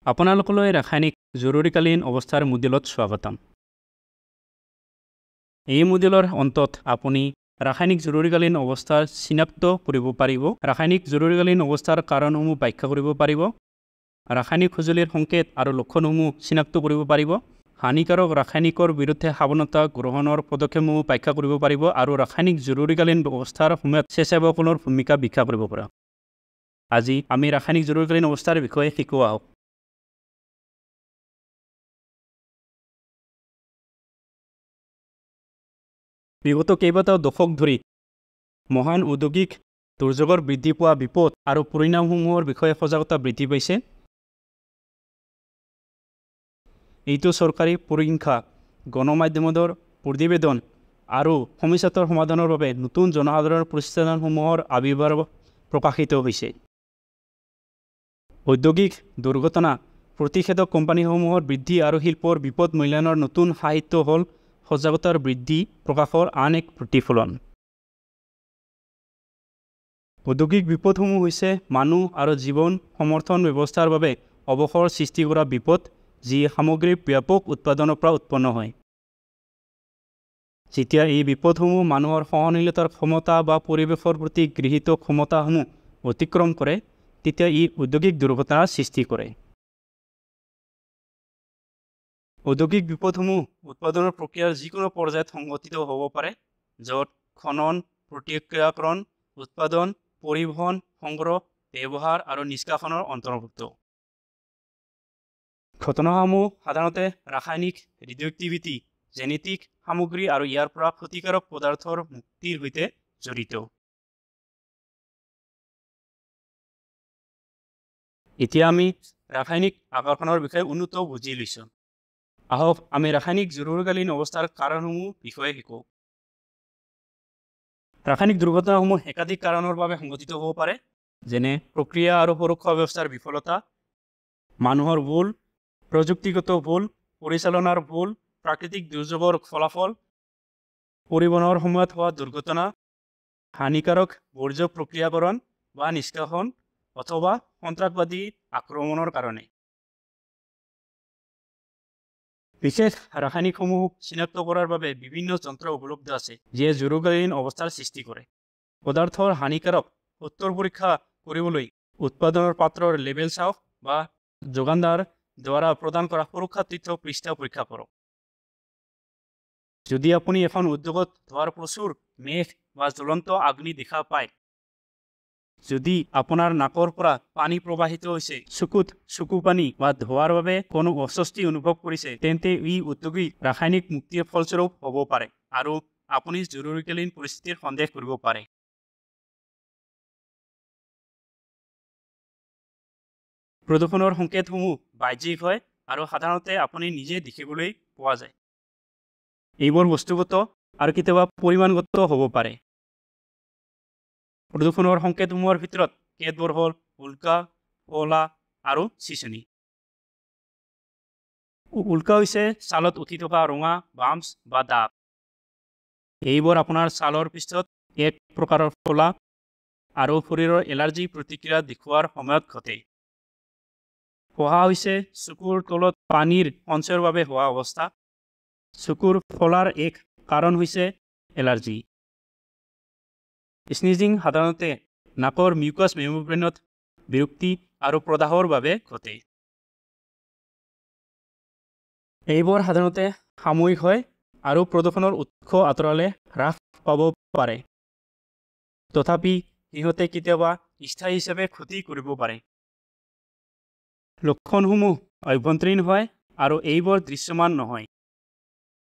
আপোনালোকলৈ ৰাসায়নিক জৰুৰীকালীন অৱস্থাৰ মডেলত স্বাগতম। এই মডেলৰ অন্তত আপুনি ৰাসায়নিক জৰুৰীকালীন অৱস্থাৰ চিনাক্ত কৰিব পাৰিব, ৰাসায়নিক জৰুৰীকালীন অৱস্থাৰ কাৰণসমূহ ব্যাখ্যা কৰিব পাৰিব, ৰাসায়নিক সঁজুলিৰ সংকেত আৰু লক্ষণসমূহ চিনাক্ত কৰিব পাৰিব, হানিকাৰক ৰাসায়নিকৰ বিৰুদ্ধে সাৱধানতা গ্ৰহণৰ পদক্ষেপসমূহ ব্যাখ্যা কৰিব পাৰিব আৰু ৰাসায়নিক জৰুৰীকালীন অৱস্থাৰ সময়ত স্বেচ্ছাসেৱকসকলৰ ভূমিকা ব্যাখ্যা কৰিব পাৰিব। আজি আমি ৰাসায়নিক জৰুৰীকালীন অৱস্থাৰ বিষয়ে শিকোঁ আহক। বিগত কেইবাটাও দশক ধৰি মহান ঔদ্যোগিক দুৰ্যোগৰ বৃদ্ধি পোৱা বিপদ আৰু পৰিণামসমূহৰ বিষয়ে সজাগতা বৃদ্ধি পাইছে। এইটো চৰকাৰী পৰীক্ষা, গণমাধ্যমৰ প্ৰতিবেদন আৰু সমস্যাটোৰ সমাধানৰ বাবে নতুন জনসাধাৰণৰ প্ৰতিষ্ঠানসমূহৰ আৱিৰ্ভাৱ প্ৰকাশিত হৈছে। ঔদ্যোগিক দুৰ্ঘটনা প্ৰতিষেধক কোম্পানীসমূহৰ বৃদ্ধি আৰু শিল্পৰ বিপদ মূল্যায়নৰ নতুন সাহিত্য হ'ল সজাগতাৰ বৃদ্ধি প্ৰকাশৰ আন এক প্ৰতিফলন। ঔদ্যোগিক বিপদসমূহ হৈছে মানুহ আৰু জীৱন সমৰ্থন ব্যৱস্থাৰ বাবে অৱসৰ সৃষ্টি কৰা বিপদ, যি সামগ্ৰীৰ ব্যাপক উৎপাদনৰ পৰা উৎপন্ন হয়। যেতিয়া এই বিপদসমূহ মানুহৰ সহনশীলতাৰ ক্ষমতা বা পৰিৱেশৰ প্ৰতি গৃহীত ক্ষমতাসমূহ অতিক্ৰম কৰে, তেতিয়া ই ঔদ্যোগিক দুৰ্ঘটনাৰ সৃষ্টি কৰে। ঔদ্যোগিক বিপদসমূহ উৎপাদনৰ প্ৰক্ৰিয়াৰ যিকোনো পৰ্যায়ত সংঘটিত হ'ব পাৰে, য'ত খনন, প্ৰক্ৰিয়াকৰণ, উৎপাদন, পৰিবহণ, সংগ্ৰহ, ব্যৱহাৰ আৰু নিষ্কাশনৰ অন্তৰ্ভুক্ত। ঘটনাসমূহ সাধাৰণতে ৰাসায়নিক, ৰেডিঅ'এক্টিভিটি, জেনেটিক সামগ্ৰী আৰু ইয়াৰ পৰা ক্ষতিকাৰক পদাৰ্থৰ মুক্তিৰ সৈতে জড়িত। এতিয়া আমি ৰাসায়নিক আকৰ্ষণৰ বিষয়ে উন্নত বুজি লৈছোঁ। আহক আমি ৰাসায়নিক জৰুৰীকালীন অৱস্থাৰ কাৰণসমূহ বিষয়ে শিকোঁ। ৰাসায়নিক দুৰ্ঘটনাসমূহ একাধিক কাৰণৰ বাবে সংঘটিত হ'ব পাৰে, যেনে প্ৰক্ৰিয়া আৰু সুৰক্ষা ব্যৱস্থাৰ বিফলতা, মানুহৰ ভুল, প্ৰযুক্তিগত ভুল, পৰিচালনাৰ ভুল, প্ৰাকৃতিক দুৰ্যোগৰ ফলাফল, পৰিবহণৰ সময়ত হোৱা দুৰ্ঘটনা, হানিকাৰক বৰ্জ্য প্ৰক্ৰিয়াকৰণ বা নিষ্কাশন, অথবা সন্ত্ৰাসবাদী আক্ৰমণৰ কাৰণে। বিশেষ ৰাসায়নিকসমূহ চিনাক্ত কৰাৰ বাবে বিভিন্ন যন্ত্ৰ উপলব্ধ আছে, যিয়ে জৰুৰীকালীন অৱস্থাৰ সৃষ্টি কৰে। পদাৰ্থৰ হানিকাৰক সত্তৰ পৰীক্ষা কৰিবলৈ উৎপাদনৰ পাত্ৰৰ লেবেল চাওক বা যোগানদাৰ দ্বাৰা প্ৰদান কৰা সুৰক্ষা তথ্য পৃষ্ঠা পৰীক্ষা কৰক। যদি আপুনি এখন উদ্যোগত ধোঁৱাৰ প্ৰচুৰ মেঘ বা জ্বলন্ত অগ্নি দেখা পায়, যদি আপোনাৰ নাকৰ পৰা পানী প্ৰবাহিত হৈছে, চকুত চকু পানী বা ধোঁৱাৰ বাবে কোনো অস্বস্তি অনুভৱ কৰিছে, তেন্তে ই ঔদ্যোগিক ৰাসায়নিক মুক্তিৰ ফলস্বৰূপ হ'ব পাৰে আৰু আপুনি জৰুৰীকালীন পৰিস্থিতিৰ সন্দেহ কৰিব পাৰে। প্ৰদূষণৰ সংকেতসমূহ বাহ্যিক হয় আৰু সাধাৰণতে আপুনি নিজে দেখিবলৈ পোৱা যায়। এইবোৰ বস্তুগত আৰু কেতিয়াবা পৰিমাণগত হ'ব পাৰে। প্ৰদূষণৰ সংকেতসমূহৰ ভিতৰত কেতবোৰ হ'ল উল্কা, ক'লা আৰু চিচনি। উল্কা হৈছে ছালত উঠি থকা ৰঙা বাম্পছ বা দাগ। এইবোৰ আপোনাৰ ছালৰ পৃষ্ঠত এক প্ৰকাৰৰ ক'লা আৰু শৰীৰৰ এলাৰ্জি প্ৰতিক্ৰিয়া দেখুওৱাৰ সময়ত ঘটে। ফোঁহা হৈছে চকুৰ তলত পানীৰ সঞ্চয়ৰ বাবে হোৱা অৱস্থা। চকুৰ ফলাৰ এক কাৰণ হৈছে এলাৰ্জি। স্নিজিং সাধাৰণতে নাকৰ মিউকাছ মেমব্ৰেনত বিৰক্তি আৰু প্ৰদাহৰ বাবে ঘটে। এইবোৰ সাধাৰণতে সাময়িক হয় আৰু প্ৰদূষণৰ উৎস আঁতৰালে হ্ৰাস পাব পাৰে। তথাপি সিহঁতে কেতিয়াবা স্থায়ী হিচাপে ক্ষতি কৰিব পাৰে। লক্ষণসমূহ অভ্যন্তৰীণ হয় আৰু এইবোৰ দৃশ্যমান নহয়।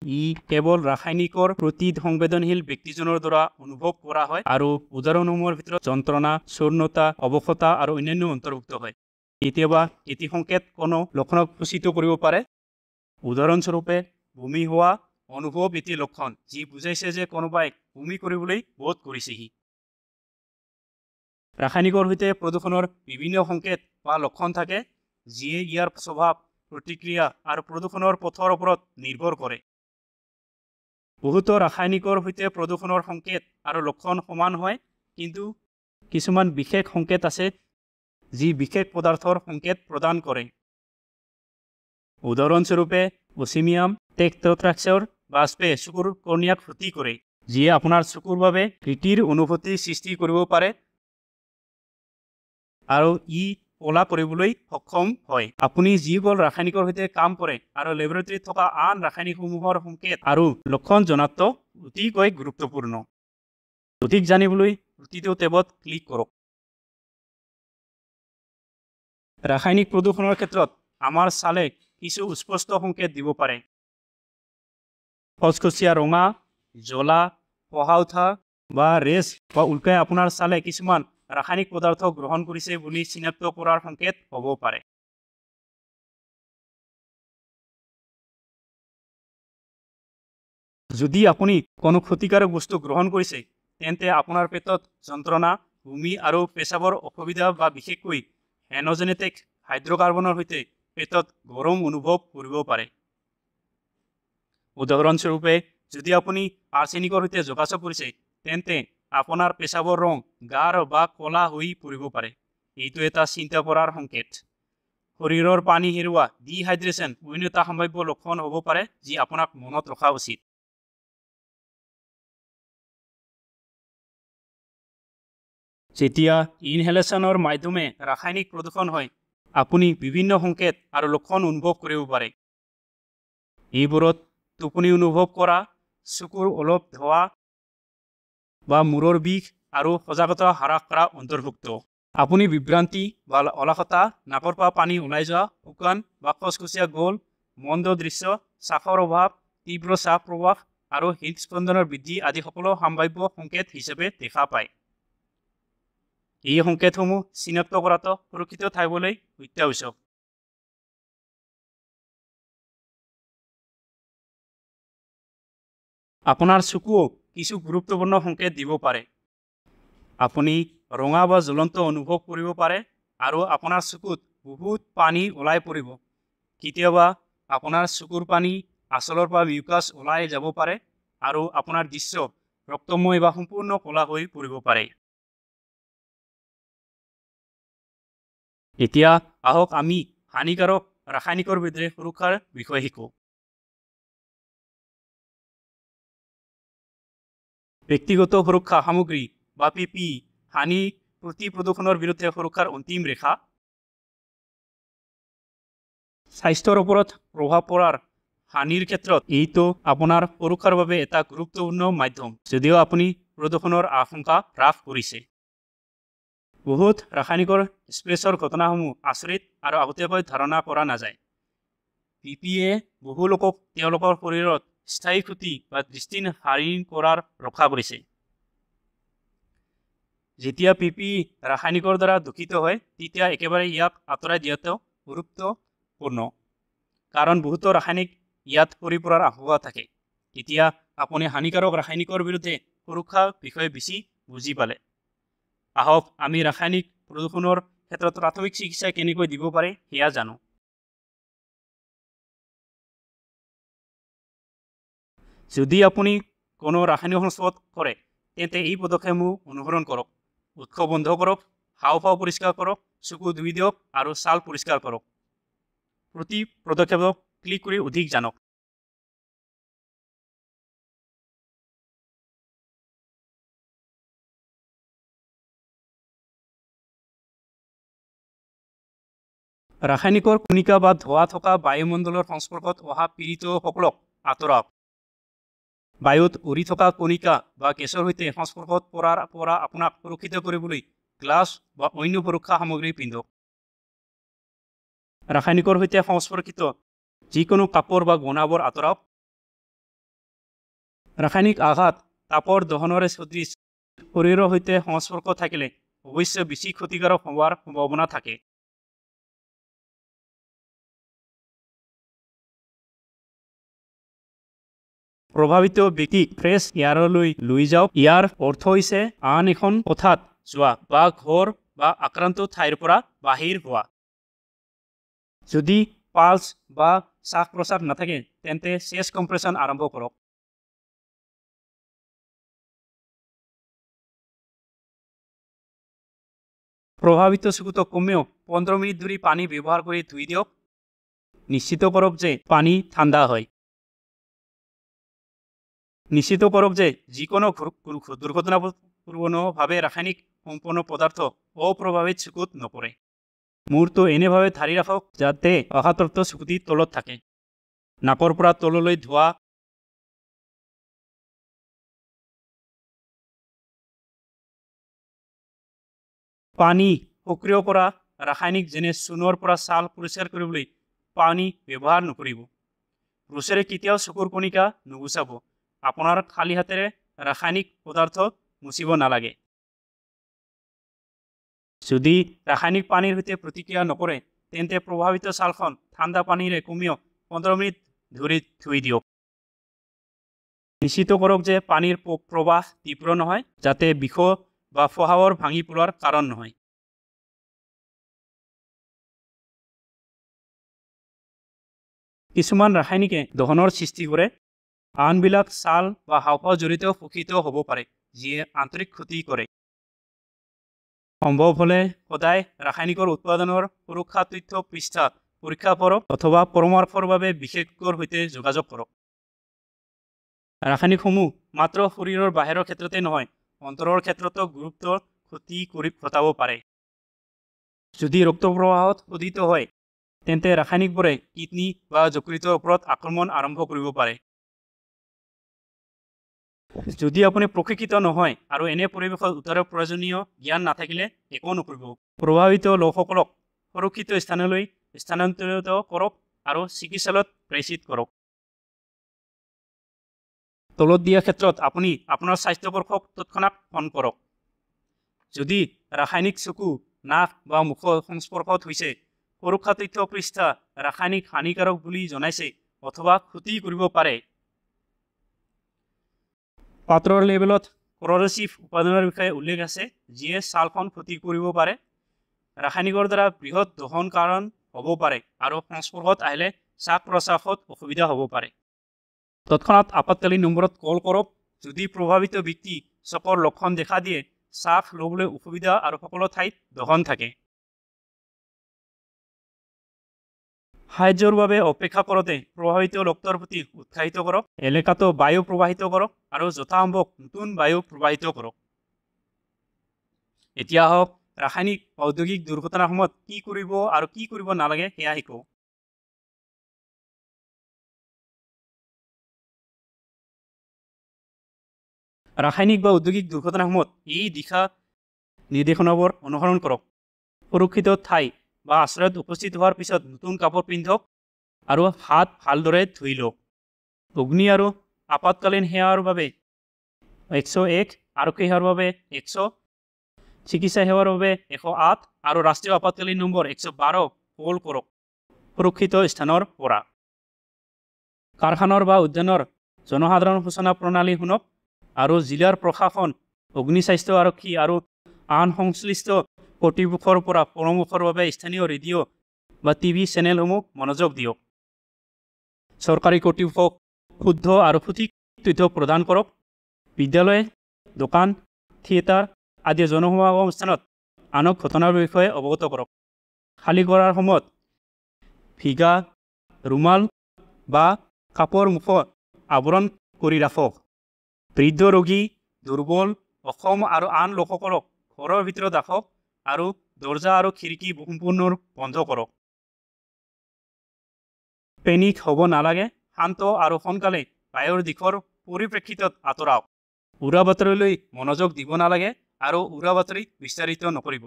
ই কেৱল ৰাসায়নিকৰ প্ৰতি সংবেদনশীল ব্যক্তিজনৰ দ্বাৰা অনুভৱ কৰা হয় আৰু উদাহৰণসমূহৰ ভিতৰত যন্ত্ৰণা, চূৰ্ণতা, অৱসতা আৰু অন্যান্য অন্তৰ্ভুক্ত হয়। কেতিয়াবা এটি সংকেত কোনো লক্ষণক সূচিত কৰিব পাৰে। উদাহৰণস্বৰূপে, বমি হোৱা অনুভৱ এটি লক্ষণ, যি বুজাইছে যে কোনোবাই বমি কৰিবলৈ বোধ কৰিছেহি। ৰাসায়নিকৰ সৈতে প্ৰদূষণৰ বিভিন্ন সংকেত বা লক্ষণ থাকে, যিয়ে ইয়াৰ স্বভাৱ, প্ৰতিক্ৰিয়া আৰু প্ৰদূষণৰ পথৰ ওপৰত নিৰ্ভৰ কৰে। বহুতো ৰাসায়নিকৰ সৈতে প্ৰদূষণৰ সংকেত আৰু লক্ষণ সমান হয়, কিন্তু কিছুমান বিশেষ সংকেত আছে যি বিশেষ পদাৰ্থৰ সংকেত প্ৰদান কৰে। উদাহৰণস্বৰূপে অচিমিয়াম টেক্ট্ৰট্ৰাক্সৰ বা স্পে চকুৰ কৰ্ণিয়াক ক্ষতি কৰে, যিয়ে আপোনাৰ চকুৰ বাবে ভীতিৰ অনুভূতি সৃষ্টি কৰিব পাৰে আৰু ই কলা কৰিবলৈ সক্ষম হয়। আপুনি যিসকল ৰাসায়নিকৰ সৈতে কাম কৰে আৰু লেবৰেটৰীত থকা আন ৰাসায়নিকসমূহৰ সংকেত আৰু লক্ষণ জনাটো অতিকৈ গুৰুত্বপূৰ্ণ। অধিক জানিবলৈ প্ৰতিটো টেবত ক্লিক কৰক। ৰাসায়নিক প্ৰদূষণৰ ক্ষেত্ৰত আমাৰ ছালে কিছু স্পষ্ট সংকেত দিব পাৰে। খচখচীয়া ৰঙা, জ্বলা, ফহা উঠা বা ৰেচ বা উল্কাই আপোনাৰ ছালে কিছুমান ৰাসায়নিক পদাৰ্থ গ্ৰহণ কৰিছে বুলি চিনাক্ত কৰাৰ সংকেত হ'ব পাৰে। যদি আপুনি কোনো ক্ষতিকাৰক বস্তু গ্ৰহণ কৰিছে, তেন্তে আপোনাৰ পেটত যন্ত্ৰণা, বমি আৰু পেচাবৰ অসুবিধা বা বিশেষকৈ হেনজেনেটিক হাইড্ৰকাৰ্বনৰ সৈতে পেটত গৰম অনুভৱ কৰিব পাৰে। উদাহৰণস্বৰূপে, যদি আপুনি আৰ্ছেনিকৰ সৈতে যোগাযোগ কৰিছে, তেন্তে আপোনাৰ পেচাবৰ ৰং গাঢ় বা ক'লা হৈ পৰিব পাৰে। এইটো এটা চিন্তা কৰাৰ সংকেত। শৰীৰৰ পানী হেৰুৱা ডিহাইড্ৰেশ্যন অন্য এটা সম্ভাৱ্য লক্ষণ হ'ব পাৰে যি আপোনাক মনত ৰখা উচিত। যেতিয়া ইনহেলেশ্যনৰ মাধ্যমে ৰাসায়নিক প্ৰদূষণ হয়, আপুনি বিভিন্ন সংকেত আৰু লক্ষণ অনুভৱ কৰিব পাৰে। এইবোৰত টোপনি অনুভৱ কৰা, চকুৰ অলপ ধোৱা বা মূৰৰ বিষ আৰু সজাগতা হ্ৰাস কৰা অন্তৰ্ভুক্ত। আপুনি বিভ্ৰান্তি বা অলসতা, নাকৰ পৰা পানী ওলাই যোৱা, শুকান বা খচখচীয়া গোল, মন্দ দৃশ্য, শ্বাসৰ অভাৱ, তীব্ৰ শ্বাস প্ৰশ্বাস আৰু হৃদস্পন্দনৰ বৃদ্ধি আদি সকলো সম্ভাৱ্য সংকেত হিচাপে দেখা পায়। এই সংকেতসমূহ চিনাক্ত কৰাটো সুৰক্ষিত ঠাইবলৈ অত্যাৱশ্যক। আপোনাৰ চকুও কিছু গুৰুত্বপূৰ্ণ সংকেত দিব পাৰে। আপুনি ৰঙা বা জ্বলন্ত অনুভৱ কৰিব পাৰে আৰু আপোনাৰ চকুত বহুত পানী ওলাই পৰিব। কেতিয়াবা আপোনাৰ চকুৰ পানী আঁচলৰ পৰা মিউকাছ ওলাই যাব পাৰে আৰু আপোনাৰ দৃশ্য ৰক্তময় বা সম্পূৰ্ণ ক'লা হৈ পৰিব পাৰে। এতিয়া আহক আমি হানিকাৰক ৰাসায়নিকৰ বিৰুদ্ধে সুৰক্ষাৰ বিষয়ে শিকোঁ। ব্যক্তিগত সুৰক্ষা সামগ্ৰী বা PPE হানি প্ৰদূষণৰ বিৰুদ্ধে সুৰক্ষাৰ অন্তিম ৰেখা। স্বাস্থ্যৰ ওপৰত প্ৰভাৱ পৰাৰ হানিৰ ক্ষেত্ৰত এইটো আপোনাৰ সুৰক্ষাৰ বাবে এটা গুৰুত্বপূৰ্ণ মাধ্যম, যদিও আপুনি প্ৰদূষণৰ আশংকা হ্ৰাস কৰিছে। বহুত ৰাসায়নিকৰ স্প্লেছৰ ঘটনাসমূহ আচৰিত আৰু আগতীয়াকৈ ধাৰণা কৰা নাযায়। PPE বহু লোকক তেওঁলোকৰ শৰীৰত স্থায়ী ক্ষতি বা দৃষ্টিহীন কৰাৰ ৰক্ষা কৰিছে। যেতিয়া PPE ৰাসায়নিকৰ দ্বাৰা দূষিত হয়, তেতিয়া একেবাৰে ইয়াক আঁতৰাই দিয়াটো গুৰুত্বপূৰ্ণ, কাৰণ বহুতো ৰাসায়নিক ইয়াত সৰি পৰাৰ আশংকা থাকে। এতিয়া আপুনি হানিকাৰক ৰাসায়নিকৰ বিৰুদ্ধে সুৰক্ষাৰ বিষয়ে বেছি বুজি পালে। আহক আমি ৰাসায়নিক প্ৰদূষণৰ ক্ষেত্ৰত প্ৰাথমিক চিকিৎসা কেনেকৈ দিব পাৰে সেয়া জানো। যদি আপুনি কোনো ৰাসায়নিক সংস্পৰ্শ কৰে, তেন্তে এই পদক্ষেপসমূহ অনুসৰণ কৰক। উৎস বন্ধ কৰক, হাওঁফাওঁ পৰিষ্কাৰ কৰক, চকু ধুই দিয়ক আৰু ছাল পৰিষ্কাৰ কৰক। প্ৰতি পদক্ষেপক ক্লিক কৰি অধিক জানক। ৰাসায়নিকৰ কণিকা বা ধোঁৱা থকা বায়ুমণ্ডলৰ সংস্পৰ্শত অহা পীড়িতসকলক আঁতৰাওক। বায়ুত উৰি থকা কণিকা বা গেছৰ সৈতে সংস্পৰ্শত পৰাৰ পৰা আপোনাক সুৰক্ষিত কৰিবলৈ গ্লাছ বা অন্য সুৰক্ষা সামগ্ৰী পিন্ধক। ৰাসায়নিকৰ সৈতে সংস্পৰ্শিত যিকোনো কাপোৰ বা গহনাবোৰ আঁতৰাওক। ৰাসায়নিক আঘাত তাপৰ দহনৰে সদৃশ শৰীৰৰ সৈতে সংস্পৰ্শ থাকিলে অৱশ্যে বেছি ক্ষতিকাৰক হোৱাৰ সম্ভাৱনা থাকে। প্ৰভাৱিত ব্যক্তিক ফ্ৰেছ এয়াৰলৈ লৈ যাওক। ইয়াৰ অৰ্থ হৈছে আন এখন কোঠাত যোৱা বা ঘৰ বা আক্ৰান্ত ঠাইৰ পৰা বাহিৰ হোৱা। যদি পালছ বা শ্বাস প্ৰশ্বাস নাথাকে, তেন্তে চেষ্ট কম্প্ৰেছন আৰম্ভ কৰক। প্ৰভাৱিত চকুটো কমেও 15 মিনিট ধৰি পানী ব্যৱহাৰ কৰি ধুই দিয়ক। নিশ্চিত কৰক যে পানী ঠাণ্ডা হয়। নিশ্চিত কৰক যে যিকোনো দুৰ্ঘটনাপূৰ্ণভাৱে ৰাসায়নিক সম্পন্ন পদাৰ্থ অপ্ৰভাৱিত চকুত নপৰে। মূৰটো এনেভাৱে ধাৰি ৰাখক যাতে আঘাতপ্ৰাপ্ত চকুটি তলত থাকে। নাকৰ পৰা তললৈ ধোৱা পানী সক্ৰিয় কৰা ৰাসায়নিক যেনে চূণৰ পৰা ছাল পৰিষ্কাৰ কৰিবলৈ পানী ব্যৱহাৰ নকৰিব। ব্ৰুছেৰে কেতিয়াও চকুৰ কণিকা নুগুচাব। আপোনাৰ খালী হাতেৰে ৰাসায়নিক পদাৰ্থ মুচিব নালাগে। যদি ৰাসায়নিক পানীৰ সৈতে প্ৰতিক্ৰিয়া নকৰে তেন্তে প্ৰভাৱিত ছালখন ঠাণ্ডা পানীৰে কমেও 15 মিনিট ধৰি ধুই দিয়ক। নিশ্চিত কৰক যে পানীৰ প্ৰৱাহ তীব্ৰ নহয় যাতে বিষ বা ফহাৱৰ ভাঙি পৰাৰ কাৰণ নহয়। কিছুমান ৰাসায়নিকে দহনৰ সৃষ্টি কৰে। আনবিলাক ছাল বা হাঁওফাঁও জড়িত শোষিত হ'ব পাৰে যিয়ে আন্তৰিক ক্ষতি কৰে। সম্ভৱ হ'লে সদায় ৰাসায়নিকৰ উৎপাদনৰ সুৰক্ষা তথ্য পৃষ্ঠা পৰীক্ষা কৰক অথবা পৰামৰ্শৰ বাবে বিশেষজ্ঞৰ সৈতে যোগাযোগ কৰক। ৰাসায়নিকসমূহ মাত্ৰ শৰীৰৰ বাহিৰৰ ক্ষেত্ৰতে নহয় অন্তৰৰ ক্ষেত্ৰতো গুৰুতৰ ক্ষতি ঘটাব পাৰে। যদি ৰক্ত প্ৰবাহত শোধিত হয় তেন্তে ৰাসায়নিকবোৰে কিডনী বা যকৃতৰ ওপৰত আক্ৰমণ আৰম্ভ কৰিব পাৰে। যদি আপুনি প্ৰশিক্ষিত নহয় আৰু এনে পৰিৱেশত উত্তৰৰ প্ৰয়োজনীয় জ্ঞান নাথাকিলে একো নকৰিব। প্ৰভাৱিত লোকসকলক সুৰক্ষিত স্থানলৈ স্থানান্তৰিত কৰক আৰু চিকিৎসালয়ত প্ৰেষিত কৰক। তলত দিয়া ক্ষেত্ৰত আপুনি আপোনাৰ স্বাস্থ্য পৰীক্ষক তৎক্ষণাত ফোন কৰক। যদি ৰাসায়নিক চকু নাক বা মুখৰ সংস্পৰ্শত হৈছে সুৰক্ষা তথ্য পৃষ্ঠা ৰাসায়নিক হানিকাৰক বুলি জনাইছে অথবা ক্ষতি কৰিব পাৰে। পাত্ৰৰ লেবেলত কৰ'চিভ উপাদানৰ বিষয়ে উল্লেখ আছে যিয়ে ছালখন ক্ষতি কৰিব পাৰে। ৰাসায়নিকৰ দ্বাৰা বৃহৎ দহন কাৰণ হ'ব পাৰে আৰু সংস্পৰ্শত আহিলে শ্বাস প্ৰশ্বাসত অসুবিধা হ'ব পাৰে। তৎক্ষণাত আপতকালীন নম্বৰত কল কৰক। যদি প্ৰভাৱিত ব্যক্তি চকৰ লক্ষণ দেখা দিয়ে শ্বাস ল'বলৈ অসুবিধা আৰু সকলো ঠাইত দহন থাকে। সাহায্যৰ বাবে অপেক্ষা কৰোঁতে প্ৰভাৱিত লোকটোৰ প্ৰতি উৎসাহিত কৰক। এলেকাটো বায়ু প্ৰবাহিত কৰক আৰু যথাসম্ভৱ নতুন বায়ু প্ৰবাহিত কৰক। এতিয়া আহক ৰাসায়নিক ঔদ্যোগিক দুৰ্ঘটনাৰ সময়ত কি কৰিব আৰু কি কৰিব নালাগে সেয়া শিকো। ৰাসায়নিক বা ঔদ্যোগিক দুৰ্ঘটনাৰ সময়ত এই দিশা নিৰ্দেশনাবোৰ অনুসৰণ কৰক। সুৰক্ষিত ঠাই বা আশ্ৰয়ত উপস্থিত হোৱাৰ পিছত নতুন কাপোৰ পিন্ধক আৰু হাত ভালদৰে ধুই লওক। অগ্নি আৰু আপতকালীন সেৱাৰ বাবে 101, আৰক্ষী সেৱাৰ বাবে 100, চিকিৎসা সেৱাৰ বাবে 108 আৰু ৰাষ্ট্ৰীয় আপতকালীন নম্বৰ 112 কল কৰক। সুৰক্ষিত স্থানৰ পৰা কাৰখানাৰ বা উদ্যানৰ জনসাধাৰণ সূচনা প্ৰণালী শুনক আৰু জিলাৰ প্ৰশাসন অগ্নিস্বাস্থ্য আৰক্ষী আৰু আন সংশ্লিষ্ট কৰ্তৃপক্ষৰ পৰা পৰামৰ্শৰ বাবে স্থানীয় ৰেডিঅ' বা টিভি চেনেলসমূহ মনোযোগ দিয়ক। চৰকাৰী কৰ্তৃপক্ষক শুদ্ধ আৰু সঠিক তথ্য প্ৰদান কৰক। বিদ্যালয় দোকান থিয়েটাৰ আদি জনসমাগম স্থানত আনক ঘটনাৰ বিষয়ে অৱগত কৰক। খালী কৰাৰ সময়ত ভিগা ৰুমাল বা কাপোৰ মুখত আৱৰণ কৰি ৰাখক। বৃদ্ধ ৰোগী দুৰ্বল অক্ষম আৰু আন লোকসকলক ঘৰৰ ভিতৰত ৰাখক আৰু দৰ্জা আৰু খিৰিকী সম্পূৰ্ণ বন্ধ কৰক। পেনিক হ'ব নালাগে। শান্ত আৰু সোনকালে বায়ুৰ দিশৰ পৰিপ্ৰেক্ষিতত আঁতৰাওক। উৰা বাতৰিলৈ মনোযোগ দিব নালাগে আৰু উৰা বাতৰি বিস্তাৰিত নকৰিব।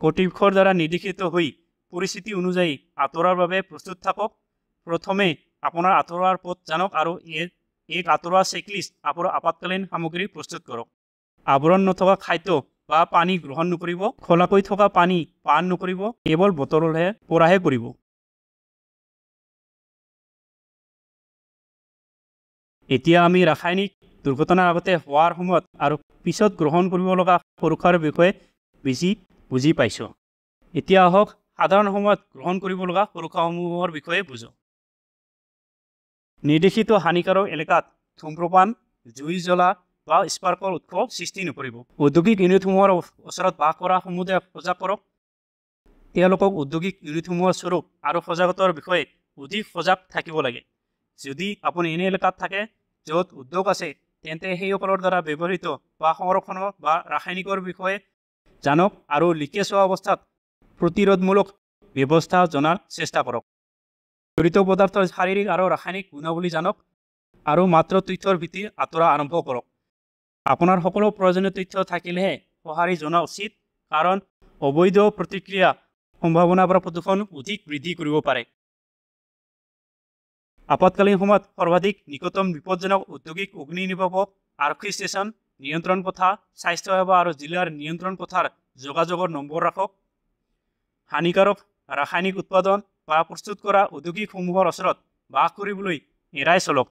কৰ্তৃপক্ষৰ দ্বাৰা নিৰ্দেশিত হৈ পৰিস্থিতি অনুযায়ী আঁতৰাৰ বাবে প্ৰস্তুত থাকক। প্ৰথমে আপোনাৰ আঁতৰোৱাৰ পথ জানক আৰু এক আঁতৰোৱা চেকলিষ্ট আপোনাৰ আপতকালীন সামগ্ৰী প্ৰস্তুত কৰক। আৱৰণ নথকা খাদ্য বা পানী গ্ৰহণ নকৰিব। খোলাকৈ থকা পানী পান নকৰিব। কেৱল বটলহে পৰাহে কৰিব। এতিয়া আমি ৰাসায়নিক দুৰ্ঘটনাৰ আগতে হোৱাৰ সময়ত আৰু পিছত গ্ৰহণ কৰিব লগা সুৰক্ষাৰ বিষয়ে বেছি বুজি পাইছোঁ। এতিয়া আহক সাধাৰণ সময়ত গ্ৰহণ কৰিব লগা সুৰক্ষাসমূহৰ বিষয়ে বুজো। নিৰ্দেশিত হানিকাৰক এলেকাত ধূম্ৰপান জুই জ্বলা বা স্পাৰ্কৰ উৎস সৃষ্টি নকৰিব। ঔদ্যোগিক ইউনিটসমূহৰ ওচৰত বাস কৰা সমূহে সজাগ কৰক। তেওঁলোকক উদ্যোগিক ইউনিটসমূহৰ স্বৰূপ আৰু সজাগতাৰ বিষয়ে অধিক সজাগ থাকিব লাগে। যদি আপুনি এনে এলেকাত থাকে য'ত উদ্যোগ আছে, তেন্তে সেইসকলৰ দ্বাৰা ব্যৱহৃত বা সংৰক্ষণ বা ৰাসায়নিকৰ বিষয়ে জানক আৰু লিকেজ হোৱা অৱস্থাত প্ৰতিৰোধমূলক ব্যৱস্থা জনাৰ চেষ্টা কৰক। জড়িত পদাৰ্থৰ শাৰীৰিক আৰু ৰাসায়নিক গুণাৱলী জানক আৰু মাত্ৰ তথ্যৰ ভিত্তিত আঁতৰা আৰম্ভ কৰক। আপোনাৰ সকলো প্ৰয়োজনীয় তথ্য থাকিলেহে সঁহাৰি জনোৱা উচিত, কাৰণ অবৈধ প্ৰতিক্ৰিয়া সম্ভাৱনা বা প্ৰদূষণ অধিক বৃদ্ধি কৰিব পাৰে। আপতকালীন সময়ত সৰ্বাধিক নিকটতম বিপদজনক ঔদ্যোগিক অগ্নি নিৰ্বাপক, আৰক্ষী ষ্টেচন, নিয়ন্ত্ৰণ কোঠা, স্বাস্থ্য সেৱা আৰু জিলাৰ নিয়ন্ত্ৰণ কোঠাৰ যোগাযোগৰ নম্বৰ ৰাখক। হানিকাৰক ৰাসায়নিক উৎপাদন বা প্ৰস্তুত কৰা উদ্যোগিকসমূহৰ ওচৰত বাস কৰিবলৈ এৰাই চলক।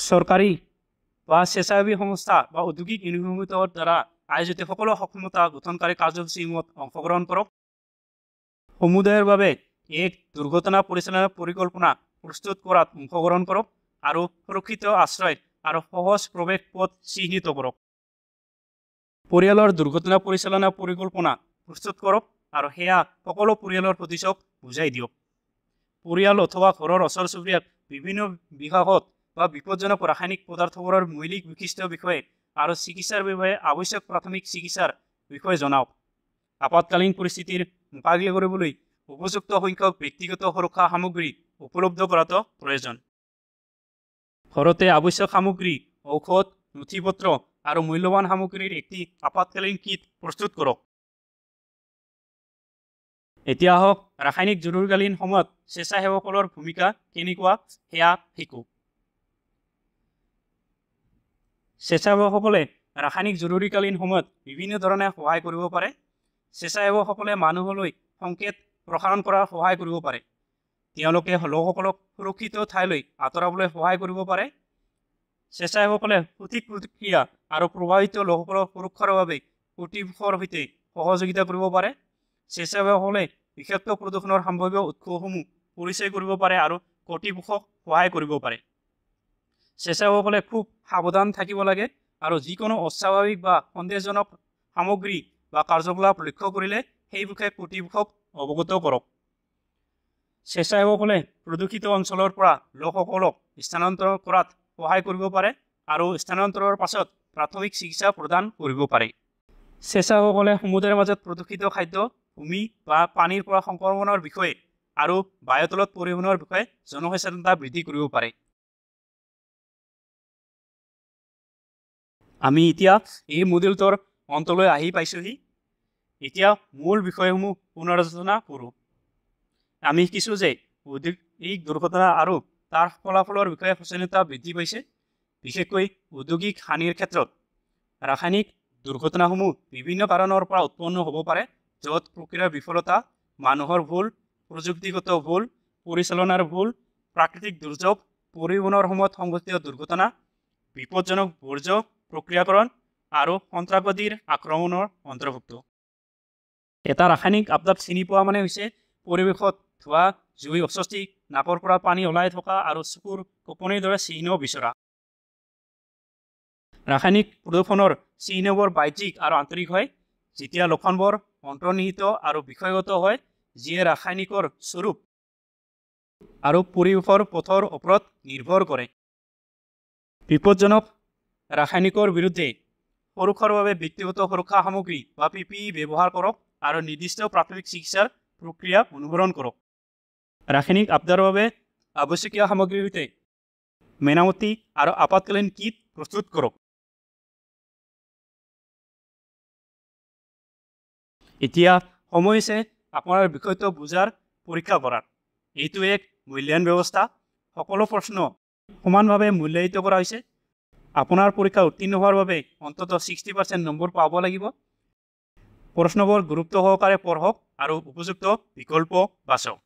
চৰকাৰী বা স্বেচ্ছাসেৱী সংস্থা বা ঔদ্যোগিক ইউনিটসমূহৰ দ্বাৰা আয়োজিত সকলো সক্ষমতা গঠনকাৰী কাৰ্যসূচীসমূহত অংশগ্ৰহণ কৰক। সমুদায়ৰ বাবে এক দুৰ্ঘটনা পৰিচালনা পৰিকল্পনা প্ৰস্তুত কৰাত অংশগ্ৰহণ কৰক আৰু সুৰক্ষিত আশ্ৰয় আৰু সহজ প্ৰৱেশ পথ চিহ্নিত কৰক। পৰিয়ালৰ দুৰ্ঘটনা পৰিচালনা পৰিকল্পনা প্ৰস্তুত কৰক আৰু সেয়া সকলো পৰিয়ালৰ সদস্যক বুজাই দিয়ক। পৰিয়াল অথবা ঘৰৰ ওচৰ চুবুৰীয়াক বিভিন্ন বিভাগত বা বিপদজনক ৰাসায়নিক পদাৰ্থবোৰৰ মৌলিক বৈশিষ্ট্যৰ বিষয়ে আৰু চিকিৎসাৰ বাবে আৱশ্যক প্ৰাথমিক চিকিৎসাৰ বিষয়ে জনাওক। আপতকালীন পৰিস্থিতিৰ মোকাবিলা কৰিবলৈ উপযুক্ত সংখ্যক ব্যক্তিগত সুৰক্ষা সামগ্ৰী উপলব্ধ কৰাটো প্ৰয়োজন। ঘৰতে আৱশ্যক সামগ্ৰী, ঔষধ, নথিপত্ৰ আৰু মূল্যৱান সামগ্ৰীৰ একটি আপতকালীন কিট প্ৰস্তুত কৰক। এতিয়া আহক ৰাসায়নিক জৰুৰীকালীন সময়ত স্বেচ্ছাসেৱকসকলৰ ভূমিকা কেনেকুৱা সেয়া শিকো। স্বেচ্ছাসেৱকসকলে ৰাসায়নিক জৰুৰীকালীন সময়ত বিভিন্ন ধৰণে সহায় কৰিব পাৰে। স্বেচ্ছাসেৱকসকলে মানুহলৈ সংকেত প্ৰসাৰণ কৰাত সহায় কৰিব পাৰে। তেওঁলোকে লোকসকলক সুৰক্ষিত ঠাইলৈ আঁতৰাবলৈ সহায় কৰিব পাৰে। স্বেচ্ছাসেৱকসকলে সঠিক প্ৰতিক্ৰিয়া আৰু প্ৰভাৱিত লোকসকলৰ সুৰক্ষাৰ বাবে কৰ্তৃপক্ষৰ সৈতে সহযোগিতা কৰিব পাৰে। স্বেচ্ছাসেৱকসকলে বিষাক্ত প্ৰদূষণৰ সম্ভাৱ্য উৎসসমূহ পৰিচয় কৰিব পাৰে আৰু কৰ্তৃপক্ষক সহায় কৰিব পাৰে। স্বেচ্ছাসেৱকসকলে খুব সাৱধান থাকিব লাগে আৰু যিকোনো অস্বাভাৱিক বা সন্দেহজনক সামগ্ৰী বা কাৰ্যকলাপ লক্ষ্য কৰিলে সেই বিষয়ে কৰ্তৃপক্ষক অৱগত কৰক। স্বেচ্ছাসেৱকসকলে প্ৰদূষিত অঞ্চলৰ পৰা লোকসকলক স্থানান্তৰ কৰাত সহায় কৰিব পাৰে আৰু স্থানান্তৰৰ পাছত প্ৰাথমিক চিকিৎসা প্ৰদান কৰিব পাৰে। স্বেচ্ছাসেৱকসকলে সমুদায়ৰ মাজত প্ৰদূষিত খাদ্য, ভূমি বা পানীৰ পৰা সংক্ৰমণৰ বিষয়ে আৰু বায়ুতলত পৰিবহণৰ বিষয়ে জনসচেতনতা বৃদ্ধি কৰিব পাৰে। আমি এতিয়া এই মডেলটোৰ অন্তলৈ আহি পাইছোহি। এতিয়া মূল বিষয়সমূহ পুনৰালোচনা কৰোঁ। আমি শিকিছোঁ যে ঔদ্যোগিক দুৰ্ঘটনা আৰু তাৰ ফলাফলৰ বিষয়ে সচেতনতা বৃদ্ধি পাইছে। বিশেষকৈ ঔদ্যোগিক হানিৰ ক্ষেত্ৰত ৰাসায়নিক দুৰ্ঘটনাসমূহ বিভিন্ন কাৰণৰ পৰা উৎপন্ন হ'ব পাৰে, য'ত প্ৰক্ৰিয়াৰ বিফলতা, মানুহৰ ভুল, প্ৰযুক্তিগত ভুল, পৰিচালনাৰ ভুল, প্ৰাকৃতিক দুৰ্যোগ, পৰিবহণৰ সময়ত সংঘটিত দুৰ্ঘটনা, বিপদজনক বৰ্জ্য প্ৰক্ৰিয়াকৰণ আৰু সন্ত্ৰাসবাদীৰ আক্ৰমণৰ অন্তৰ্ভুক্ত। এটা ৰাসায়নিক আপদাত চিনি পোৱা মানে হৈছে পৰিৱেশত ধোৱা, জুই, অস্বস্তি, নাকৰ পৰা পানী ওলাই থকা আৰু চকুৰ কঁপনিৰ দৰে চিহ্ন বিচৰা। ৰাসায়নিক প্ৰদূষণৰ চিহ্নবোৰ বাহ্যিক আৰু আন্তৰিক হয়, যেতিয়া লক্ষণবোৰ অন্তৰ্নিহিত আৰু বিষয়গত হয়, যিয়ে ৰাসায়নিকৰ স্বৰূপ আৰু পৰিৱেশৰ পথৰ ওপৰত নিৰ্ভৰ কৰে। বিপদজনক ৰাসায়নিকৰ বিৰুদ্ধে সুৰক্ষাৰ বাবে ব্যক্তিগত সুৰক্ষা সামগ্ৰী বা PPE ব্যৱহাৰ কৰক আৰু নিৰ্দিষ্ট প্ৰাথমিক চিকিৎসাৰ প্ৰক্ৰিয়া অনুসৰণ কৰক। ৰাসায়নিক আপদাৰ বাবে আৱশ্যকীয় সামগ্ৰীৰ সৈতে মেৰামতি আৰু আপতকালীন কিট প্ৰস্তুত কৰক। এতিয়া সময় হৈছে আপোনাৰ বিষয়টো বুজাৰ পৰীক্ষা কৰাৰ। এইটো এক মূল্যায়ন ব্যৱস্থা। সকলো প্ৰশ্ন সমানভাৱে মূল্যায়িত কৰা হৈছে। আপোনাৰ পৰীক্ষা উত্তীৰ্ণ হোৱাৰ বাবে অন্ততঃ 60% নম্বৰ পাব লাগিব। প্ৰশ্নবোৰ গুৰুত্ব সহকাৰে পঢ়ক আৰু উপযুক্ত বিকল্প বাছক।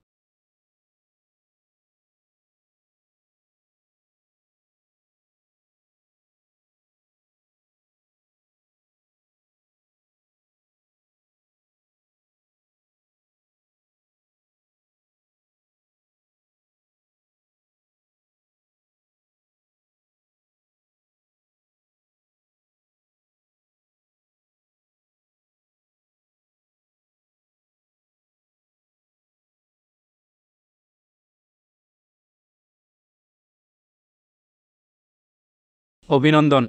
অভিনন্দন।